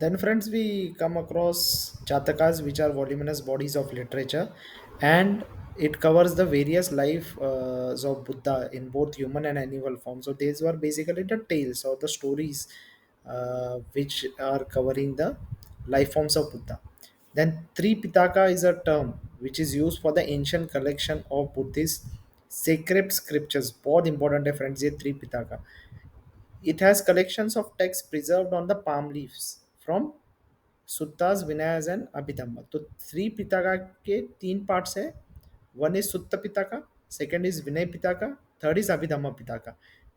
Then, friends, we come across Jatakas, which are voluminous bodies of literature, and it covers the various life of Buddha in both human and animal form. So, these were basically the tales or the stories which are covering the life forms of Buddha. Then, Tripitaka is a term which is used for the ancient collection of Buddhist sacred scriptures. बहुत important है friends ये Tripitaka. It has collections of texts preserved on the palm leaves from Suttas Vinayas and Abhidhamma. तो three Pitaka के तीन parts है. One is Sutta Pitaka, second is Vinaya Pitaka, third is Abhidhamma Pitaka.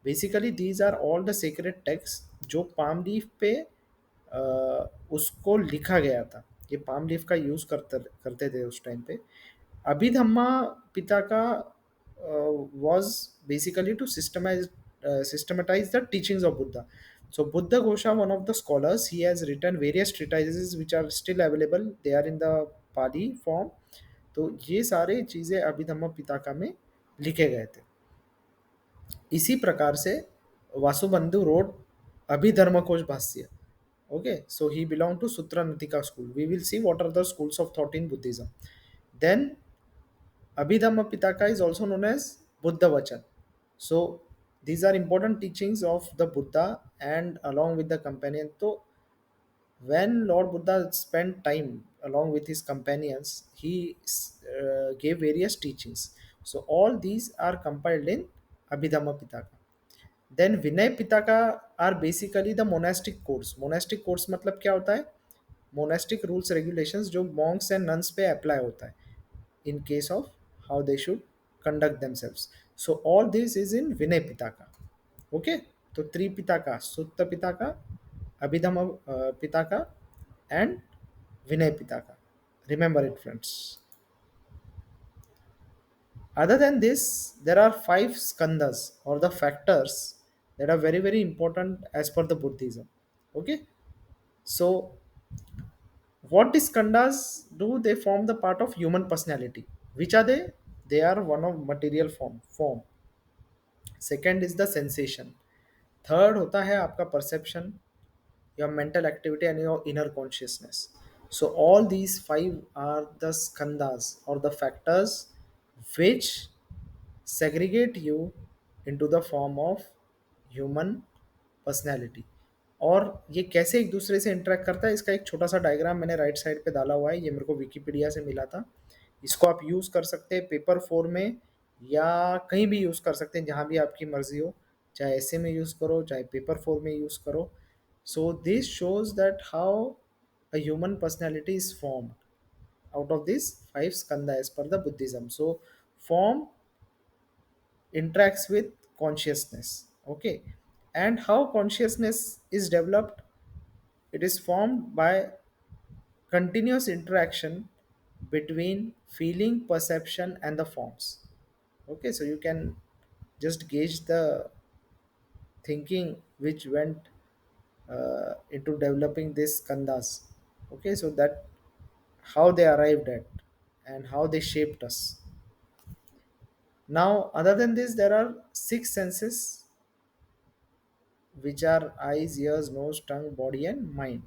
Basically these are all the secret text जो palm leaf पे उसको लिखा गया था. ये पाम लीफ का यूज करते करते थे उस टाइम पे. Abhidhamma पिताका was basically to systematize the teachings of Buddha. So Buddha Ghosha, one of the scholars, he has written various treatises which are still available. They are in the Pali form. तो ये सारे चीज़ें अभिधम्म पिताका में लिखे गए थे. इसी प्रकार से वासुबंधु रोड अभिधर्मकोश भाष्य. Okay, so he belonged to Sutra Nitika school. We will see what are the schools of thought in Buddhism. Then Abhidhamma Pitaka is also known as Buddha Vachan. So these are important teachings of the Buddha and along with the companion. So when Lord Buddha spent time along with his companions, he gave various teachings. So all these are compiled in Abhidhamma Pitaka. Then Vinay Pitaka are basically the monastic codes. Monastic codes मतलब क्या होता है? Monastic rules regulations जो monks and nuns पे apply होता है in case of how they should conduct themselves. So all this is in Vinay Pitaka. Okay, so three Pitaka, Sutta Pitaka, Abhidhamma Pitaka, and Vinay Pitaka. Remember it, friends. Other than this, there are five skandhas or the factors that are very very important as per the Buddhism. Okay, so what these skandhas do? They form the part of human personality. Which are they? They are one of material form. Second is the sensation. Third होता है आपका perception, your mental activity and your inner consciousness. So all these five are the skandhas or the factors which segregate you into the form of human personality. और ये कैसे एक दूसरे से interact करता है इसका एक छोटा सा डायग्राम मैंने राइट साइड पे डाला हुआ है. ये मेरे को विकीपीडिया से मिला था. इसको आप यूज़ कर सकते हैं पेपर फॉर्म में या कहीं भी यूज़ कर सकते हैं जहाँ भी आपकी मर्जी हो. चाहे ऐसे में यूज़ करो चाहे पेपर फॉर्म में यूज़ करो. So this shows that how a human personality is formed out of these five skandha as per the Buddhism. So form interacts with consciousness. Okay, and how consciousness is developed? It is formed by continuous interaction between feeling, perception, and the forms. Okay, so you can just gauge the thinking which went into developing these skandhas. Okay, so that how they arrived at and how they shaped us. Now, other than this, there are six senses which are eyes, ears, nose, tongue, body, and mind.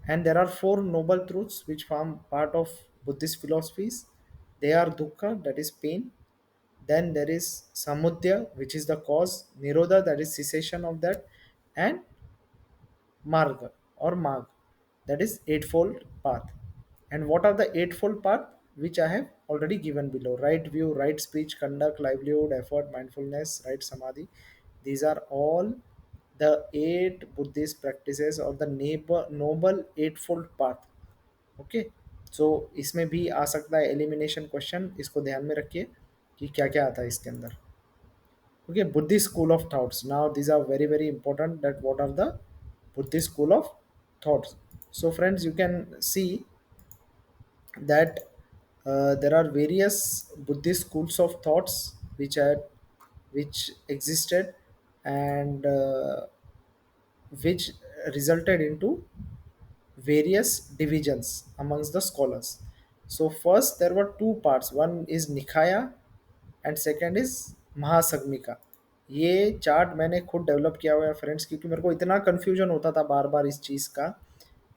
And there are four noble truths which form part of Buddhist philosophies. They are dukkha, that is pain. Then there is samudaya, which is the cause, nirodha, that is cessation of that, and marga or mag, that is eightfold path. And what are the eightfold path? Which I have already given below: right view, right speech, conduct, livelihood, effort, mindfulness, right samadhi. These are all the eight Buddhist practices or the noble eightfold path. Okay, so इसमें भी आ सकता है elimination question. इसको ध्यान में रखिए कि क्या क्या आता है इसके अंदर. Okay, Buddhist school of thoughts. Now these are very very important, that what are the Buddhist school of thoughts. So friends, you can see that there are various Buddhist schools of thoughts which existed and which resulted into various divisions amongst the scholars. So first there were two parts. One is Nikaya and second is Mahasagmika. ये chart मैंने खुद develop किया हुआ है friends, क्योंकि मेरे को इतना कन्फ्यूजन होता था बार बार इस चीज़ का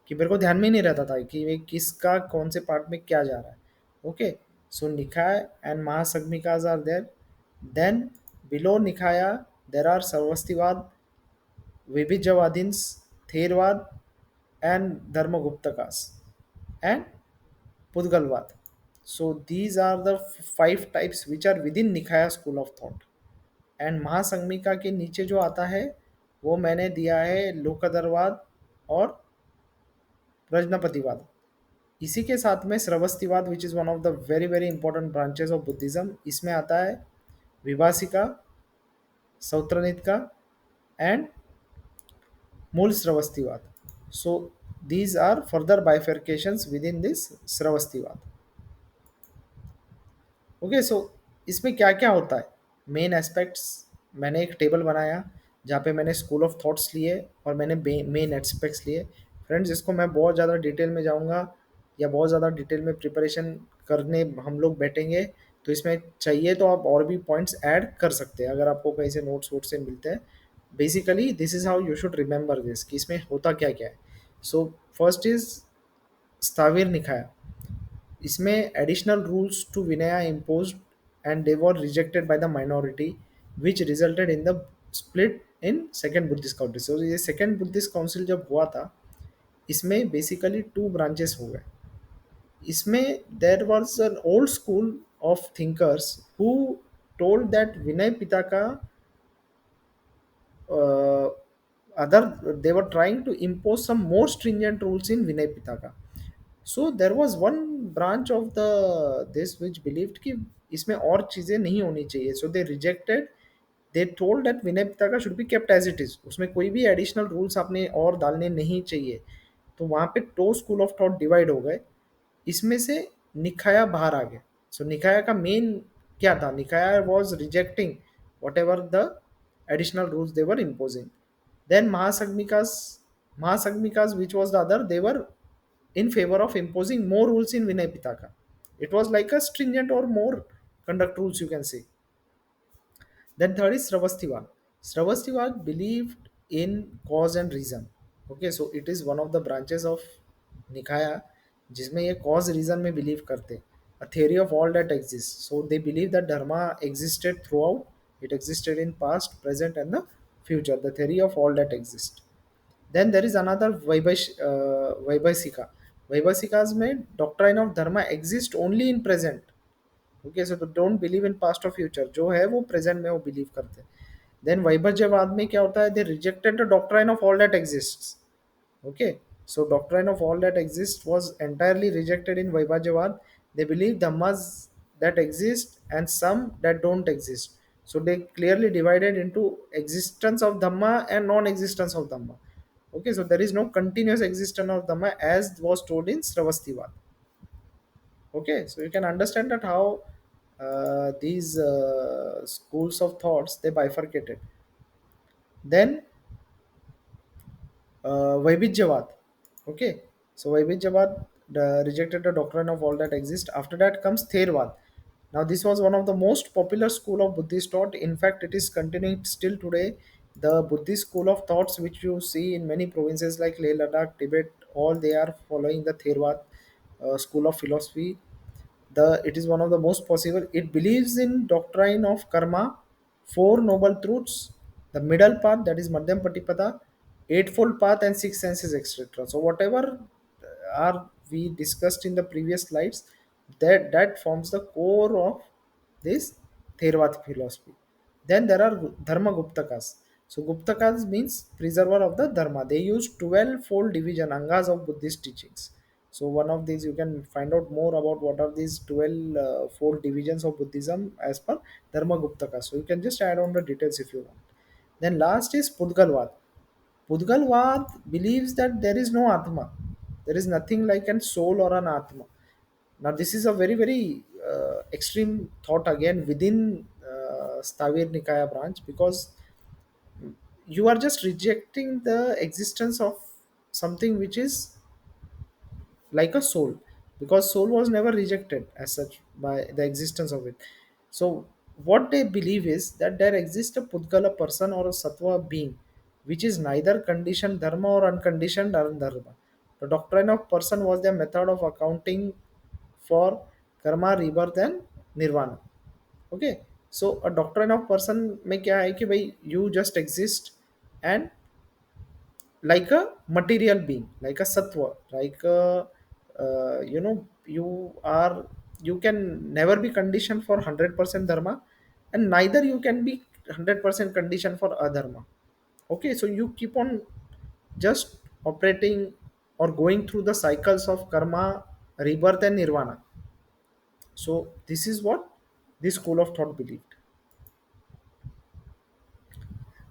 कि मेरे को ध्यान में ही नहीं रहता था कि ये किसका कौन से पार्ट में क्या जा रहा है. Okay, so Nikaya and Mahasanghikas are there. Then below Nikaya there are Sarvastivada, Vibhajyavadins, Theravada and Dharmaguptakas and Pudgalwad. So these are the five types which are within Nikhaya school of thought. And Mahasanghika के नीचे जो आता है वो मैंने दिया है लोकदरवाद और प्रजनपतिवाद. इसी के साथ में Sarvastivada which is one of the very very important branches of Buddhism. इसमें आता है Vibhasika, Sautrantika and Mula Sarvastivada. So these are further bifurcations within this Sarvastivada. Okay, so इसमें क्या क्या होता है, मेन एस्पेक्ट्स. मैंने एक टेबल बनाया जहाँ पे मैंने स्कूल ऑफ थॉट्स लिए और मैंने मेन एस्पेक्ट्स लिए. फ्रेंड्स, इसको मैं बहुत ज़्यादा डिटेल में जाऊँगा या बहुत ज़्यादा डिटेल में प्रिपरेशन करने हम लोग बैठेंगे तो इसमें चाहिए तो आप और भी पॉइंट्स ऐड कर सकते हैं अगर आपको कहीं से नोट्स वोट्स से मिलते हैं. Basically this is how you should remember this कि इसमें होता क्या क्या है. So first is Sthavira Nikaya. इसमें additional rules to Vinaya imposed and they were rejected by the minority which resulted in the split in second Buddhist council. So ये second Buddhist council जब हुआ था इसमें बेसिकली टू ब्रांचेस हो गए. इसमें there was an old school of thinkers who told that Vinay Pitaka other they were trying to impose some more stringent rules in Vinay Pitaka. So there was one branch of the this which believed कि इसमें और चीज़ें नहीं होनी चाहिए. So they rejected. They told that Vinay Pitaka should be kept as it is. उसमें कोई भी additional rules आपने और डालने नहीं चाहिए. तो वहाँ पे दो स्कूल ऑफ थॉट डिवाइड हो गए. इसमें से निकाया बाहर आ गया. सो निकाया का मेन क्या था, Nikaya was rejecting whatever the additional rules they were imposing. Then Mahasanghikas which was the other, they were in favor of imposing more rules in Vinay Pitaka. It was like a stringent or more conduct rules you can say. Then third is Sravastivak. Sravastivak believed in cause and reason. Okay, so it is one of the branches of Nikaya जिसमें ये cause reason में believe करते. A theory of all that exists. So they believe that dharma existed throughout. It existed in past, present, and the future. The theory of all that exists. Then there is another Vaibhasika. Vaibhasikas में doctrine of dharma exists only in present. Okay, so तो don't believe in past और future, जो है वो present में वो believe करते हैं. देन वैभज्यवाद में क्या होता है, they rejected the doctrine of all that exists. Okay, so doctrine of all that exist was entirely rejected in Vaibhajyavada. They believe dhammas that exist and some that don't exist. So they clearly divided into existence of Dhamma and non-existence of Dhamma. Okay, so there is no continuous existence of Dhamma as was told in Sravastivada. Okay, so you can understand that how these schools of thoughts they bifurcated. Then Vaibhijyavad. Okay, so Vaibhijyavad rejected the doctrine of all that exists. After that comes Thervad. Now this was one of the most popular school of Buddhist thought. In fact, it is continuing still today. The Buddhist school of thoughts, which you see in many provinces like Leh Ladakh, Tibet, all they are following the Thervad school of philosophy. The it is one of the most possible. It believes in doctrine of karma, four noble truths, the middle path that is Madhyam Patipada, eightfold path and six senses, etc. So whatever are we discussed in the previous slides, that forms the core of this Theravada philosophy. Then there are Dharma Guptakas. So Guptakas means preserver of the Dharma. They use 12-fold division angas of Buddhist teachings. So one of these you can find out more about what are these 12 fold divisions of Buddhism as per Dharma Guptaka. So you can just add on the details if you want. Then last is Pudgalvad. Pudgalvad believes that there is no Atma. There is nothing like an soul or an Atma. Now this is a very very extreme thought again within Stavir Nikaya branch, because you are just rejecting the existence of something which is like a soul, because soul was never rejected as such by the existence of it. So what they believe is that there exists a pudgala person or a sattva being which is neither conditioned dharma or unconditioned dharma. The doctrine of person was their method of accounting for karma, rebirth and nirvana. Okay, so a doctrine of person में क्या है कि भाई you just exist and like a material being, like a sattva, like a, you are, you can never be conditioned for 100% dharma, and neither you can be 100% conditioned for adharma. Okay, so you keep on just operating or going through the cycles of karma, rebirth and nirvana. So this is what this school of thought believed.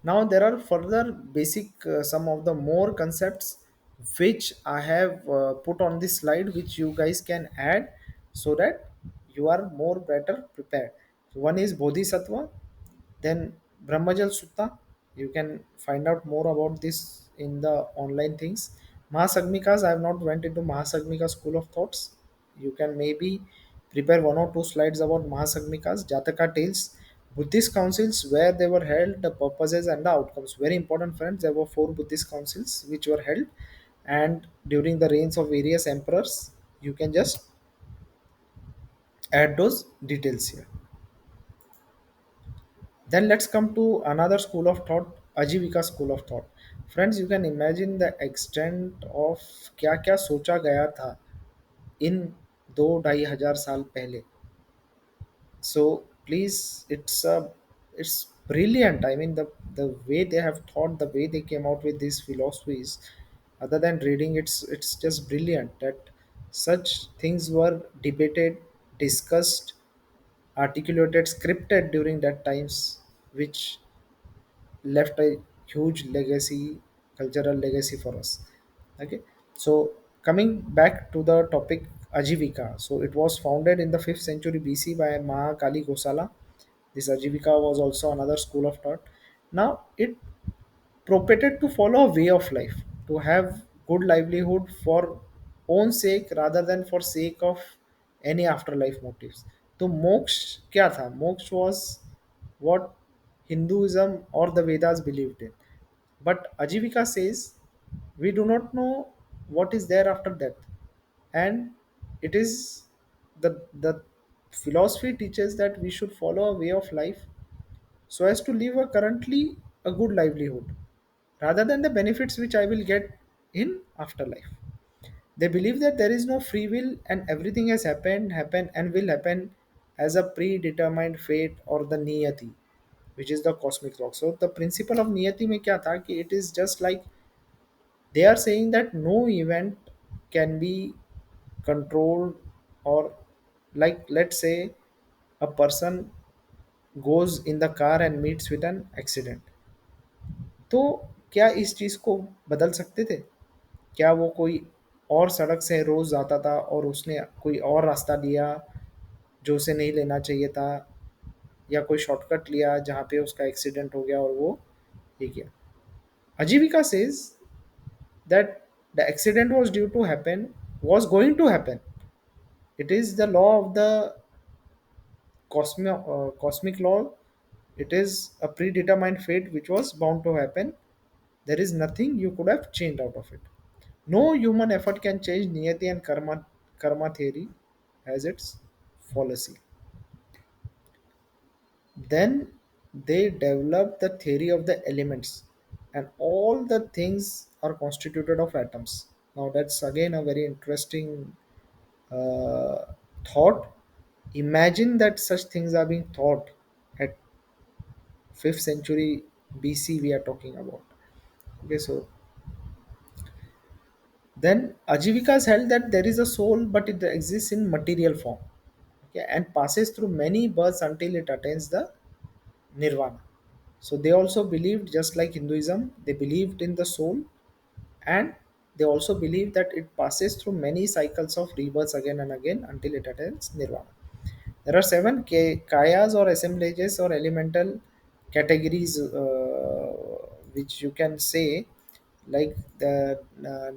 Now there are further basic some of the more concepts which I have put on this slide, which you guys can add so that you are more better prepared. One is Bodhisattva, then Brahmajal Sutta. You can find out more about this in the online things. Mahasagmikas, I have not went into Mahasagmika school of thoughts. You can maybe prepare one or two slides about Mahasagmikas, Jataka tales, Buddhist councils where they were held, the purposes and the outcomes. Very important friends, there were four Buddhist councils which were held, and during the reigns of various emperors. You can just add those details here. Then let's come to another school of thought, Ajivika school of thought. Friends, you can imagine the extent of क्या क्या सोचा गया था इन 2-2,500 साल पहले. So please, it's brilliant. I mean, the way they have thought, the way they came out with these philosophies, other than reading, it's just brilliant that such things were debated, discussed, articulated, scripted during that times, which left a huge legacy, cultural legacy for us. Okay, so coming back to the topic, Ajivika. So it was founded in the 5th century BC by Mahakali Gosala. This Ajivika was also another school of thought. Now it propagated to follow a way of life, to have good livelihood for own sake rather than for sake of any afterlife motives. तो मोक्ष क्या था? मोक्ष was what Hinduism or the Vedas believed in. But Ajivika says we do not know what is there after death, and it is the philosophy teaches that we should follow a way of life so as to live a currently a good livelihood rather than the benefits which I will get in afterlife. They believe that there is no free will and everything has happened, happen and will happen as a predetermined fate or the niyati, which is the cosmic clock. So the principle of niyati में क्या था कि it is just like they are saying that no event can be controlled, or like let's say a person goes in the car and meets with an accident. तो क्या इस चीज़ को बदल सकते थे? क्या वो कोई और सड़क से रोज़ जाता था और उसने कोई और रास्ता लिया जो उसे नहीं लेना चाहिए था, या कोई शॉर्टकट लिया जहाँ पे उसका एक्सीडेंट हो गया और वो ये किया? Ajivika says that the accident was due to happen, was going to happen. It is the law of the cosmic law. It is a predetermined fate which was bound to happen. There is nothing you could have changed out of it. No human effort can change niyati and karma theory as its fallacy. Then they developed the theory of the elements, and all the things are constituted of atoms. Now that's again a very interesting uh, thought. Imagine that such things are being taught at 5th century BC we are talking about. Okay, so then Ajivikas held that there is a soul but it exists in material form, okay, and passes through many births until it attains the nirvana. So they also believed, just like Hinduism, they believed in the soul, and they also believe that it passes through many cycles of rebirths again and again until it attains nirvana. There are seven kayas or assemblages or elemental categories which you can say, like the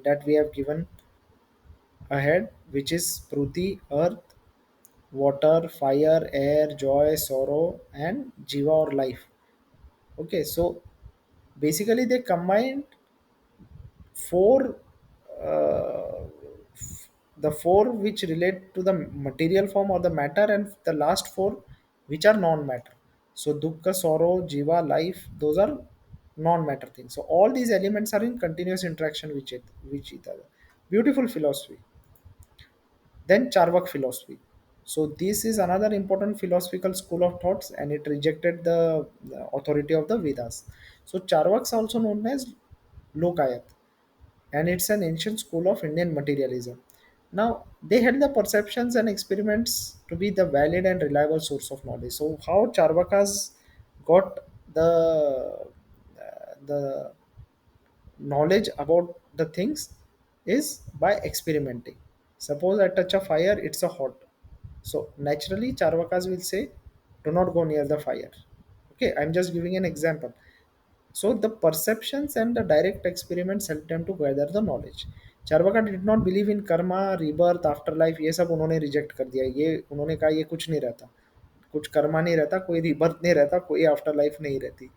that we have given ahead, which is Pruti, earth, water, fire, air, joy, sorrow, and Jiva or life. Okay, so basically they combined four the four which relate to the material form or the matter, and the last four which are non-matter. So dukkha, sorrow, jiva, life, those are non-matter things. So all these elements are in continuous interaction with each other. Beautiful philosophy. Then Charvak philosophy. So this is another important philosophical school of thoughts, and it rejected the authority of the Vedas. So Charvaks also known as Lokayat, and it's an ancient school of Indian materialism. Now they held the perceptions and experiments to be the valid and reliable source of knowledge. So how Charvakas got the knowledge about the things is by experimenting. Suppose I touch a fire, it's a hot. So naturally, Charvakas will say, do not go near the fire. Okay, I'm just giving an example. So the perceptions and the direct experiments help them to gather the knowledge. Charvaka did not believe in karma, rebirth, afterlife. ये सब उन्होंने reject कर दिया. ये उन्होंने कहा ये कुछ नहीं रहता. कुछ कर्मा नहीं रहता, कोई rebirth नहीं रहता, कोई afterlife नहीं रहती.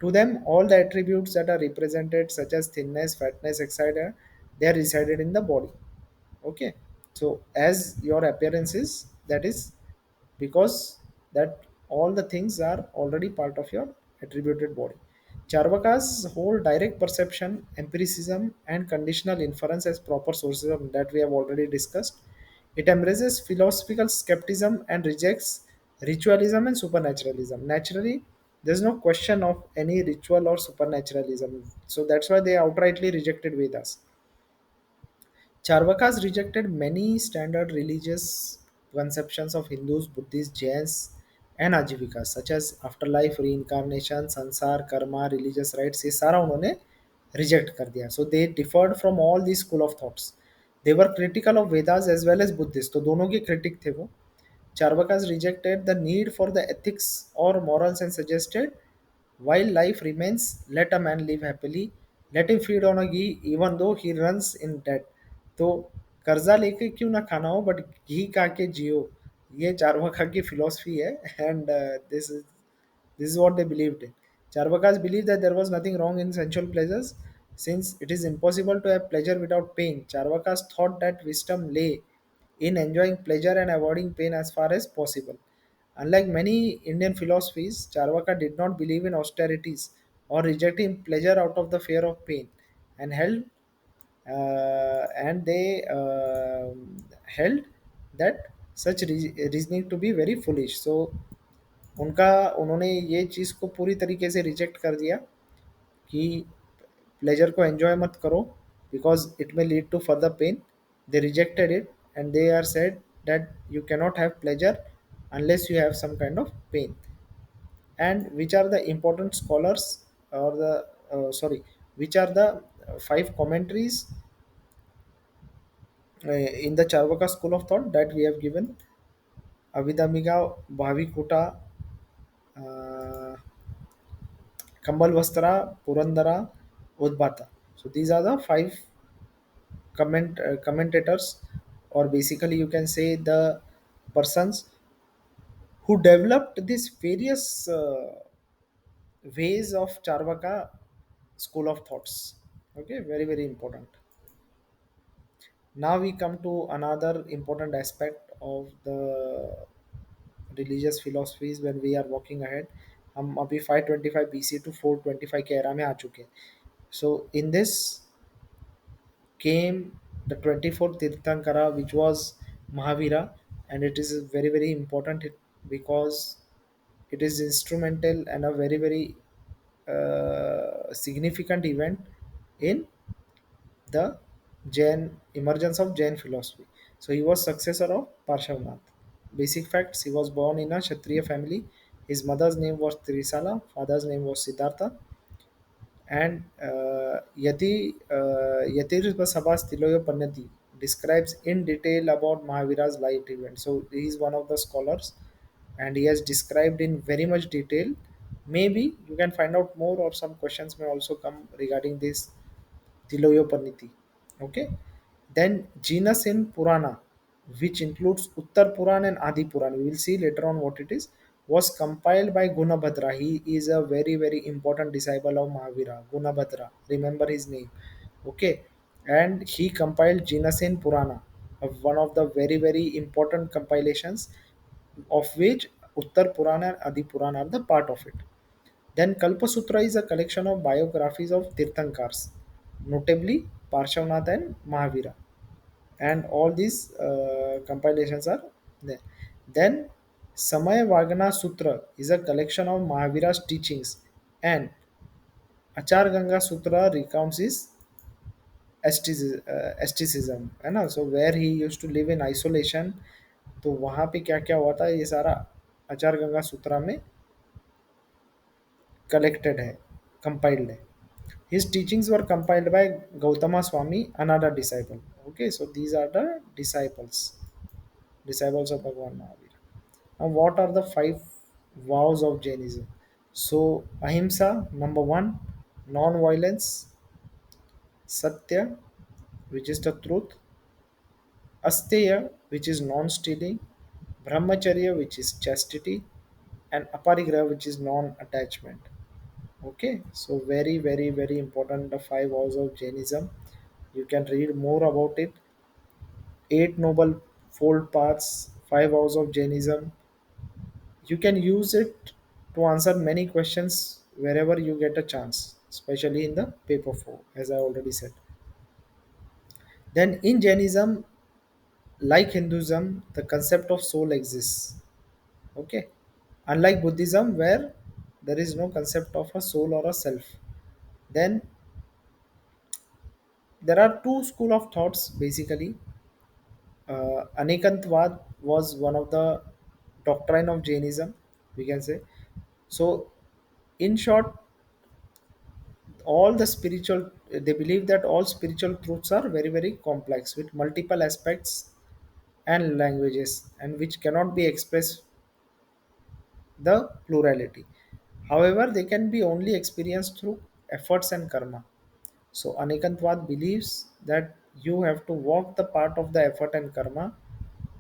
To them, all the attributes that are represented, such as thinness, fatness, etc., they are resided in the body. Okay, so as your appearance is, that is because that all the things are already part of your attributed body. Charvakas hold direct perception, empiricism, and conditional inference as proper sources of that we have already discussed. It embraces philosophical skepticism and rejects ritualism and supernaturalism. Naturally, there's no question of any ritual or supernaturalism. So that's why they outrightly rejected Vedas. Charvakas rejected many standard religious conceptions of Hindus, Buddhists, Jains, and Ajivikas, such as afterlife, reincarnation, sansar, karma, religious rites. ये सारा उन्होंने reject कर दिया. So they differed from all these school of thoughts. They were critical of Vedas as well as Buddhists. तो दोनों के critic थे वो. Charvakas rejected the need for the ethics or morals and suggested, while life remains, let a man live happily, let him feed on a ghee even though he runs in debt. तो कर्जा लेके क्यों ना खाना हो but घी खा के जियो, ये चारवाका की फिलोसफी है. And this is what they believed in. Charvakas believed that there was nothing wrong in sensual pleasures since it is impossible to have pleasure without pain. Charvakas thought that wisdom lay in enjoying pleasure and avoiding pain as far as possible. Unlike many Indian philosophies, Charvaka did not believe in austerities or rejecting pleasure out of the fear of pain, and held that such reasoning to be very foolish. So उनका उन्होंने ये चीज़ को पूरी तरीके से reject कर दिया कि प्लेजर को एंजॉय मत करो because it may lead to further pain. They rejected it and they are said that you cannot have pleasure unless you have some kind of pain. And which are the important scholars or the which are the five commentaries in the Charvaka school of thought that we have given: Avidamiga, Bhavikuta, uh, Kambalvastra, Purandara, Udbata. So these are the five commentators, or basically you can say the persons who developed these various ways of Charvaka school of thoughts. Okay, very very important. Now we come to another important aspect of the religious philosophies when we are walking ahead. हम अभी 525 BC to 425 के era में आ चुके हैं. So in this came the 24th Tirthankara, which was Mahavira, and it is very very important because it is instrumental and a very very significant event in the Jain emergence of Jain philosophy. So he was successor of Parshavnath. Basic facts: he was born in a Kshatriya family. His mother's name was Trisala, father's name was Siddhartha, and Yatirvasabhas Tiloyo Pannati describes in detail about Mahavira's life event. So he is one of the scholars, and he has described in very much detail. Maybe you can find out more, or some questions may also come regarding this Tiloyopaniti. Okay. Then genus in Purana, which includes Uttar Puran and Adi Puran, we will see later on what it is, was compiled by Gunabhadra. He is a very, very important disciple of Mahavira. Gunabhadra. Remember his name. Okay. And he compiled genus in Purana. one of the very very important compilations, of which Uttar Purana and Adi Purana are the part of it. Then Kalpasutra is a collection of biographies of Tirthankars, notably Parshvanath and Mahavira, and all these compilations are there. Then Samaya Vagana Sutra is a collection of Mahavira's teachings, and Achar Ganga Sutra recounts his asceticism, है ना, so where he used to live in isolation. तो वहाँ पे क्या क्या हुआ था ये सारा आचार गंगा सूत्रा में collected है, compiled है. His teachings were compiled by Gautama Swami, another disciple. Okay, so these are the disciples of Bhagwan Mahavir. Now, what are the five vows of Jainism? So, Ahimsa, number one, non-violence, Satya, which is the truth, Asteya, which is non-stealing, Brahmacharya, which is chastity, and Aparigraha, which is non-attachment. Okay, so very, very, very important, the five vows of Jainism. You can read more about it. Eight noble fold paths, five vows of Jainism. You can use it to answer many questions wherever you get a chance, especially in the paper 4, as I already said. Then in Jainism, like Hinduism, the concept of soul exists. Okay, unlike Buddhism, where there is no concept of a soul or a self. Then there are two school of thoughts basically. Anekantvad was one of the doctrine of Jainism, we can say. So, in short, all the spiritual, they believe that all spiritual truths are very very complex with multiple aspects and languages, and which cannot be expressed the plurality. However, they can be only experienced through efforts and karma. So Anekantvad believes that you have to walk the path of the effort and karma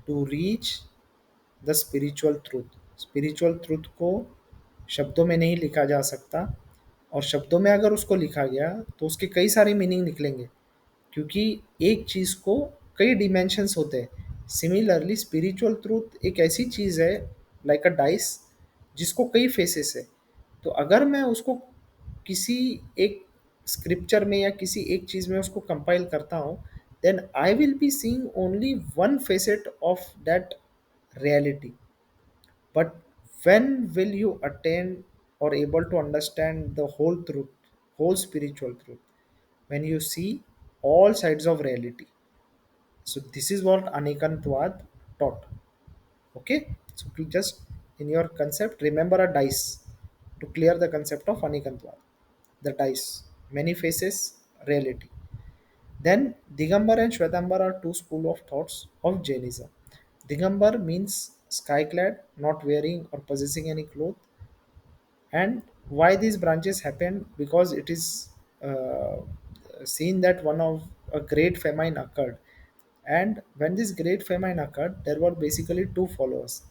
to reach the spiritual truth. Spiritual truth को शब्दों में नहीं लिखा जा सकता, और शब्दों में अगर उसको लिखा गया तो उसके कई सारे मीनिंग निकलेंगे, क्योंकि एक चीज़ को कई डिमेंशंस होते हैं. सिमिलरली स्पिरिचुअल ट्रूथ एक ऐसी चीज़ है, लाइक अ डाइस, जिसको कई फेसेस है. तो अगर मैं उसको किसी एक स्क्रिप्चर में या किसी एक चीज़ में उसको कंपाइल करता हूँ, then I will be seeing only one facet of that reality. But when will you attain or able to understand the whole truth, whole spiritual truth? When you see all sides of reality. So this is what Anekantwad taught. Okay, so to just in your concept remember a dice to clear the concept of Anekantwad. The dice, many faces, reality. Then Digambar and Shwetambar are two school of thoughts of Jainism. Digambar means sky-clad, not wearing or possessing any cloth. And why these branches happen? Because it is seen that one of a great famine occurred. And when this great famine occurred, there were basically two followers.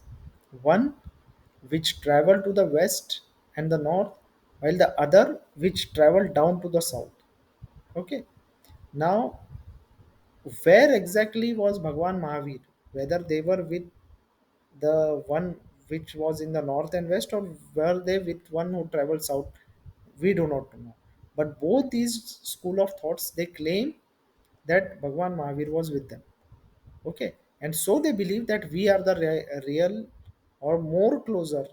One which traveled to the west and the north, while the other which traveled down to the south. Okay. Now, where exactly was Bhagwan Mahavir? Whether they were with the one which was in the north and west, or were they with one who traveled south? We do not know. But both these school of thoughts, they claim that Bhagwan Mahavir was with them. Okay, and so they believe that we are the real or more closer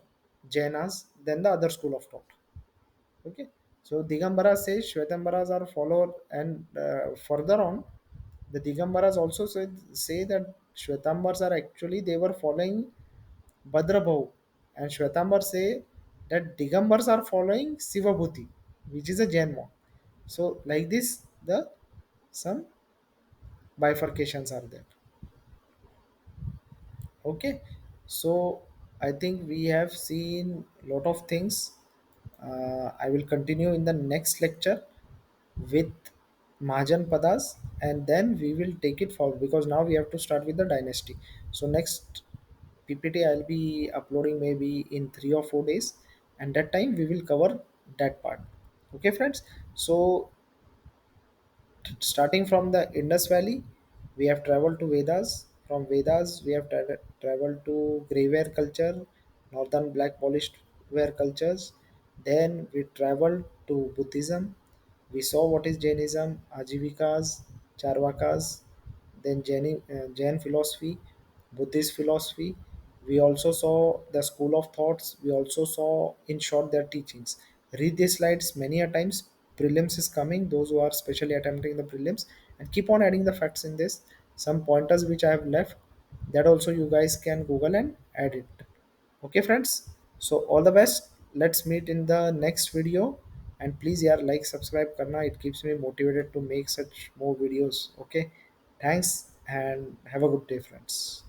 Jainas than the other school of thought. Okay, so Digambara says Shvetambaras are follower, and further on, the Digambaras also say that Shvetambars are actually they were following Bhadrabhav, and Shvetambar say that Digambars are following Sivabhuti, which is a Jain monk. So like this, the some bifurcations are there. Okay, so I think we have seen lot of things. I will continue in the next lecture with Mahajan Padas, and then we will take it forward because now we have to start with the dynasty. So next PPT I'll be uploading maybe in 3 or 4 days, and that time we will cover that part. Okay, friends. So starting from the Indus Valley, We have traveled to Vedas. From Vedas we have traveled to grey ware culture, northern black polished ware cultures. Then we traveled to Buddhism. We saw what is Jainism, Ajivikas, Charvakas. Then Jain philosophy, Buddhist philosophy. We also saw the school of thoughts. We also saw, in short, their teachings. Read these slides many a times. Prelims is coming. Those who are specially attempting the prelims, and keep on adding the facts in this. Some pointers which I have left, that also you guys can Google and add it. Okay, friends. So all the best. Let's meet in the next video. And please, yeah, like, subscribe, karna. It keeps me motivated to make such more videos. Okay. Thanks and have a good day, friends.